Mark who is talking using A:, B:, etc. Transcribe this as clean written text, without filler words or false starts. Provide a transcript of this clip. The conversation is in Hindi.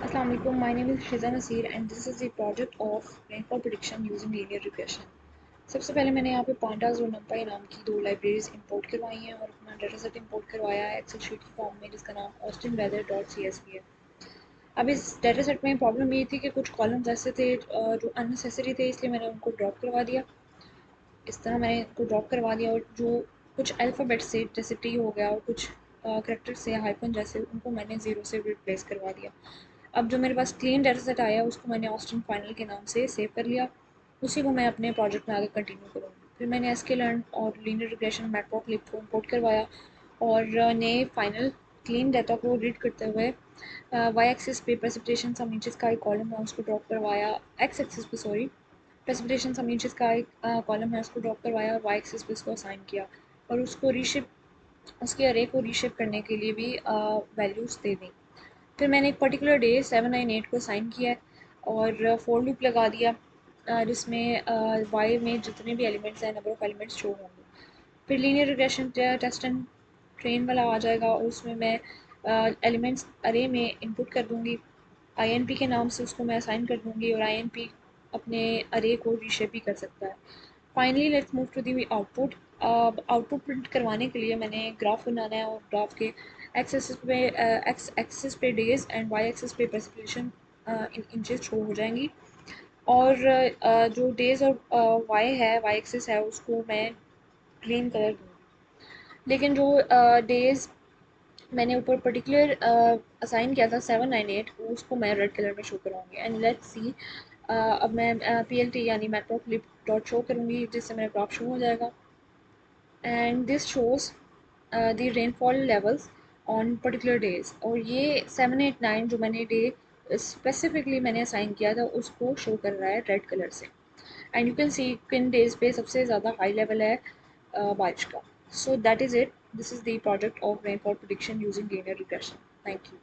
A: Assalamu alaikum. My name is Shiza Nasir and this is the project of rainfall prediction using linear regression. सबसे पहले मैंने यहाँ पे पांडास और नंपाई नाम की दो लाइब्रेरीज इंपोर्ट करवाई हैं और अपना डाटा सेट इंपोर्ट करवाया है एक्सेल शीट की फॉर्म में जिसका नाम austinweather.csv है। अब इस डाटा सेट में प्रॉब्लम ये थी कि कुछ कॉलम्स ऐसे थे जो अननेसेसरी थे, इसलिए मैंने उनको ड्रॉप करवा दिया। इस तरह मैंने इनको ड्रॉप करवा दिया और जो कुछ अल्फ़ाबेट से जैसे टी हो गया और कुछ करेक्टर से हाइफन जैसे उनको मैंने ज़ीरो से रिप्लेस करवा दिया। अब जो मेरे पास क्लीन डाटा सेट आया उसको मैंने ऑस्टिन फाइनल के नाम से सेव कर लिया। उसी को मैं अपने प्रोजेक्ट में आगे कंटिन्यू करूँगी। फिर मैंने sklearn और लीनियर रिग्रेशन मैटप्लॉटलिब को इंपोर्ट करवाया और नए फाइनल क्लीन डाटा को रीड करते हुए वाई एक्सिस पे प्रेसिपिटेशन सम इंचेस का एक कॉलम है उसको ड्रॉप करवाया। एक्स एक्सिस पे सॉरी प्रेसिपिटेशन सम इंचेस का एक कॉलम है उसको ड्रॉप करवाया और वाई एक्सिस पे उसको असाइन किया और उसको रीशिप उसके अरे को रीशेप करने के लिए भी वैल्यूज़ दे दी। फिर मैंने एक पर्टिकुलर डे 798 को साइन किया है और फोर लूप लगा दिया जिसमें वाई में जितने भी एलिमेंट्स हैं नंबर ऑफ एलिमेंट्स शो होंगे। फिर linear regression test and train वाला आ जाएगा और उसमें मैं एलिमेंट्स अरे में इनपुट कर दूँगी। आईएनपी के नाम से उसको मैं असाइन कर दूँगी और आईएनपी अपने अरे को रीशेप भी कर सकता है। Finally let's move to the output. Output print करवाने के लिए मैंने ग्राफ बनाना है और ग्राफ के एक्स एक्सिस पे डेज एंड वाई एक्सिस पे प्रेसिपिटेशन इन इंचेस शो हो जाएंगी और जो डेज और वाई है वाई एक्सिस है उसको मैं ग्रीन कलर दूँगी। लेकिन जो डेज मैंने ऊपर पर्टिकुलर असाइन किया था 798 उसको मैं रेड कलर में शो कराऊंगी एंड लेट्स सी। अब मैं पी एल टी यानी मैटप्लॉटलिब डॉट शो करूँगी जिससे मेरा ग्राफ शो हो जाएगा and this shows the rainfall levels on particular days. और ये 789 जो मैंने डे स्पेसिफिकली मैंने असाइन किया था उसको शो कर रहा है रेड कलर से एंड यू कैन सी किन डेज पे सबसे ज़्यादा हाई लेवल है बारिश का। So that is it. This is the project of rainfall prediction using linear regression. Thank you.